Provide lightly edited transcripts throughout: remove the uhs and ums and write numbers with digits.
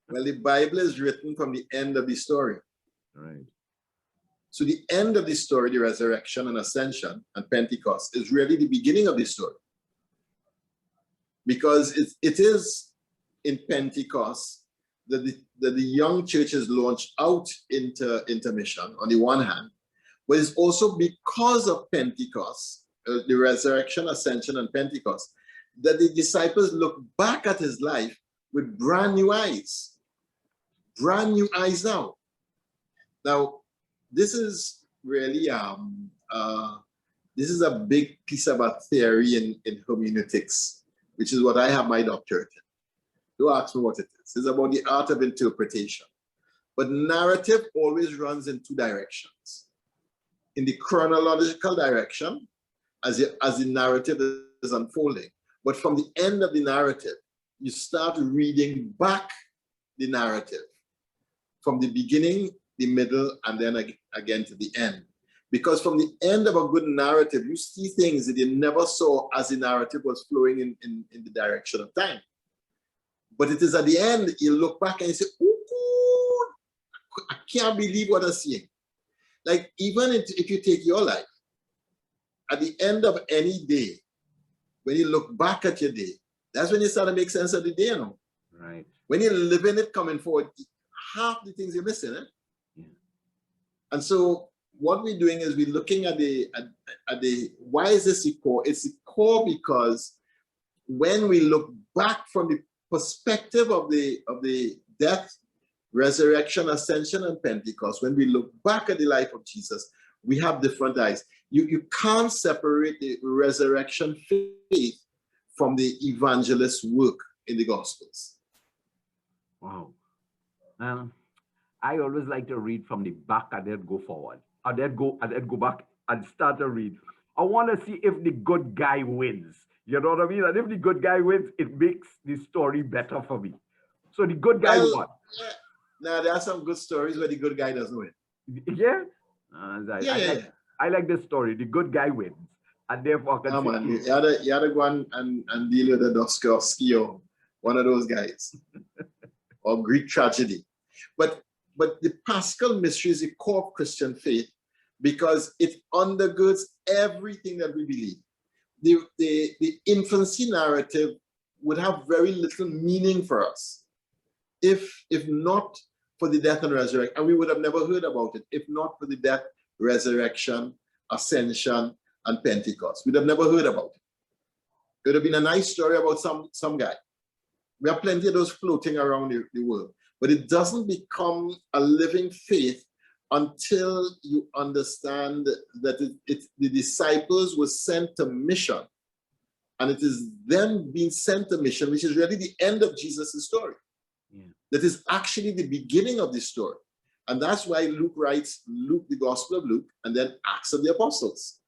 Well, the Bible is written from the end of the story. Right. So the end of the story, the resurrection and ascension and Pentecost, is really the beginning of the story. Because it is in Pentecost that the young church is launched out into mission on the one hand, but it's also because of Pentecost, the resurrection, ascension, and Pentecost, that the disciples look back at his life with brand new eyes. Brand new eyes now. Now, this is really this is a big piece of a theory in hermeneutics, which is what I have my doctorate in. Don't ask me what it is. It's about the art of interpretation. But narrative always runs in two directions. In the chronological direction, as the narrative is unfolding. But from the end of the narrative, you start reading back the narrative from the beginning, the middle, and then again to the end. Because from the end of a good narrative, you see things that you never saw as the narrative was flowing in the direction of time. But it is at the end, you look back and you say, oh, I can't believe what I'm seeing. Like, even if you take your life, at the end of any day, when you look back at your day, that's when you start to make sense of the day, you know? Right. When you're living it coming forward, half the things you're missing, eh? Yeah. And so what we're doing is we're looking at the why is this the core? It's the core because when we look back from the perspective of the death, resurrection, ascension, and Pentecost, when we look back at the life of Jesus, we have different eyes. You can't separate the resurrection faith from the evangelist work in the Gospels. Wow. I always like to read from the back and then go forward. And then go back and start to read. I want to see if the good guy wins. You know what I mean? And if the good guy wins, it makes the story better for me. So the good guy won. Yeah. Now, there are some good stories where the good guy doesn't win. Yeah? I like this story. The good guy wins. And therefore, I can you had to go and deal with the Dostoevsky or one of those guys. Or Greek tragedy. But the Paschal mystery is the core of Christian faith because it undergirds everything that we believe. The infancy narrative would have very little meaning for us if not for the death and resurrection. And we would have never heard about it if not for the death, resurrection, ascension, and Pentecost. We'd have never heard about it. It would have been a nice story about some guy. We have plenty of those floating around the world. But it doesn't become a living faith until you understand that the disciples were sent to mission. And it is them being sent to mission, which is really the end of Jesus' story. Yeah. That is actually the beginning of the story. And that's why Luke writes the Gospel of Luke, and then Acts of the Apostles.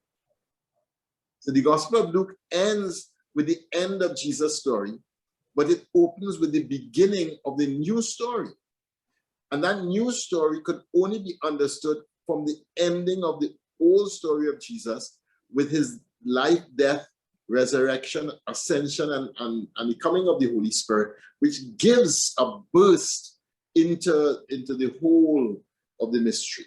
So the Gospel of Luke ends with the end of Jesus' story, but it opens with the beginning of the new story. And that new story could only be understood from the ending of the old story of Jesus with his life, death, resurrection, ascension, and the coming of the Holy Spirit, which gives a burst into the whole of the mystery.